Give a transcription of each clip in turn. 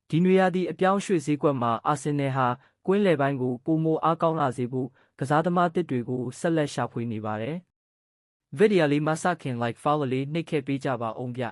ဒီနွေရာသီအပြောင်းရွှေ့ဈေးကွက်မှာအာဆင်နယ်ဟာကွင်းလယ်ပိုင်းကိုပိုမိုအားကောင်းလာစေဖို့ကစားသမားသစ်တွေကိုဆက်လက်ရှာဖွေနေပါတယ်။ဗီဒီယိုလေးမှာစခင် like follow လေးနှိပ်ခဲ့ပေးကြပါဦးဗျ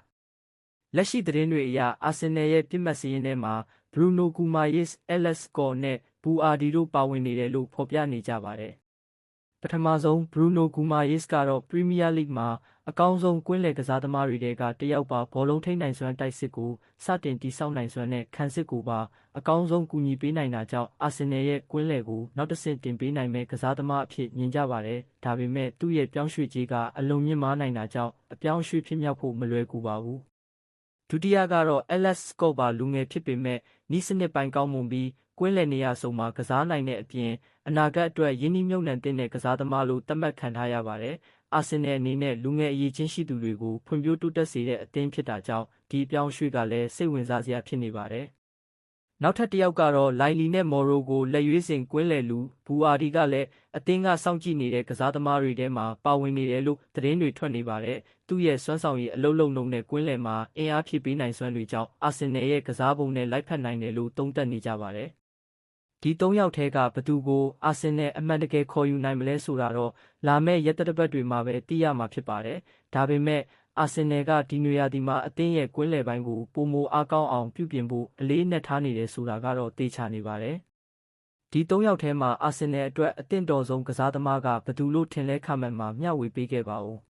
။လက်ရှိသတင်းတွေအရအာဆင်နယ်ရဲ့ပြစ်မှတ်စရင်းထဲမှာ Bruno Guimaraes, Alex Scott နဲ့ Boadi တို့ပါဝင်နေတယ်လို့ဖော်ပြနေကြပါတယ်။ပထမဆုံး Bruno Guimaraes ကတော့ Premier League မှာအကောင်းဆုံးကွင်းလယ်ကစားသမားတွေထဲကတစ်ယောက်ပါဘောလုံးထိန်းနိုင်စွမ်းတိုက်စစ်ကိုစတင်တည်ဆောက်နိုင်စွမ်းနဲ့ခံစစ်ကိုပါအကောင်းဆုံးကူညီပေးနိုင်တာကြောင့်အာဆင်နယ်ရဲ့ကွင်းလယ်ကိုနောက်တစ်ဆင့်တင်ပေးနိုင်မဲ့ကစားသမားအဖြစ်မြင်ကြပါတယ်။ဒါပေမဲ့သူ့ရဲ့ပြောင်းရွှေ့ခြင်းကအလွန်မြင့်မားနိုင်တာကြောင့်အပြောင်းရွှေ့ဖြစ်မြောက်ဖို့မလွယ်ကူပါဘူး။ဒုတိယကတော့ Alex Scott ပါလူငယ်ဖြစ်ပေမဲ့နီးစနစ်ပိုင်းကောင်းမွန်ပြီးကွင်းလယ်နေရာစုံမှာကစားနိုင်တဲ့အပြင်အနာဂတ်အတွက်ရင်းနှီးမြှုပ်နှံတဲ့ကစားသမားလို့သတ်မှတ်ခံထားရပါတယ်။အာဆင်နယ်အနေနဲ့လူငယ်အရေးချင်းရှိသူတွေကိုဖွံ့ဖြိုးတိုးတက်စေတဲ့အသင်းဖြစ်တာကြောင့်ဒီအပြောင်းရွှေ့ကလည်းစိတ်ဝင်စားစရာဖြစ်နေပါတယ်။နောက်ထပ်တစ်ယောက်ကတော့လိုင်လီနဲ့မော်ရိုကိုလက်ရွေးစင်ကွင်းလယ်လူဘူအာဒီကလည်းအသင်းကစောင့်ကြည့်နေတဲ့ကစားသမားတွေထဲမှာပါဝင်နေတယ်လို့သတင်းတွေထွက်နေပါတယ်။သူ့ရဲ့စွမ်းဆောင်ရည်အလုံးလုံးလုံးနဲ့ကွင်းလယ်မှာအင်အားဖြည့်ပေးနိုင်စွမ်းတွေကြောင့်အာဆင်နယ်ရဲ့ကစားပုံနဲ့လိုက်ဖက်နိုင်တယ်လို့သုံးသပ်နေကြပါတယ်။ဒီ၃ယောက်ထဲကဘသူကိုအာဆင်နယ်အမှန်တကယ်ခေါ်ယူနိုင်မလဲဆိုတာတော့လာမယ့်ရက်သတ္တပတ်တွေမှာပဲသိရမှာဖြစ်ပါတယ်။ဒါပေမဲ့အာဆင်နယ်ကဒီနွေရာသီမှာအသင်းရဲ့ကွင်းလယ်ပိုင်းကိုပိုမိုအားကောင်းအောင်ပြုပြင်ဖို့အလေးအနက်ထားနေတယ်ဆိုတာကတော့သေချာနေပါတယ်။ဒီ၃ယောက်ထဲမှာအာဆင်နယ်အတွက်အသင့်တော်ဆုံးကစားသမားကဘသူလို့ထင်လဲခန့်မှန်းမှာမျှဝေပေးခဲ့ပါဦး။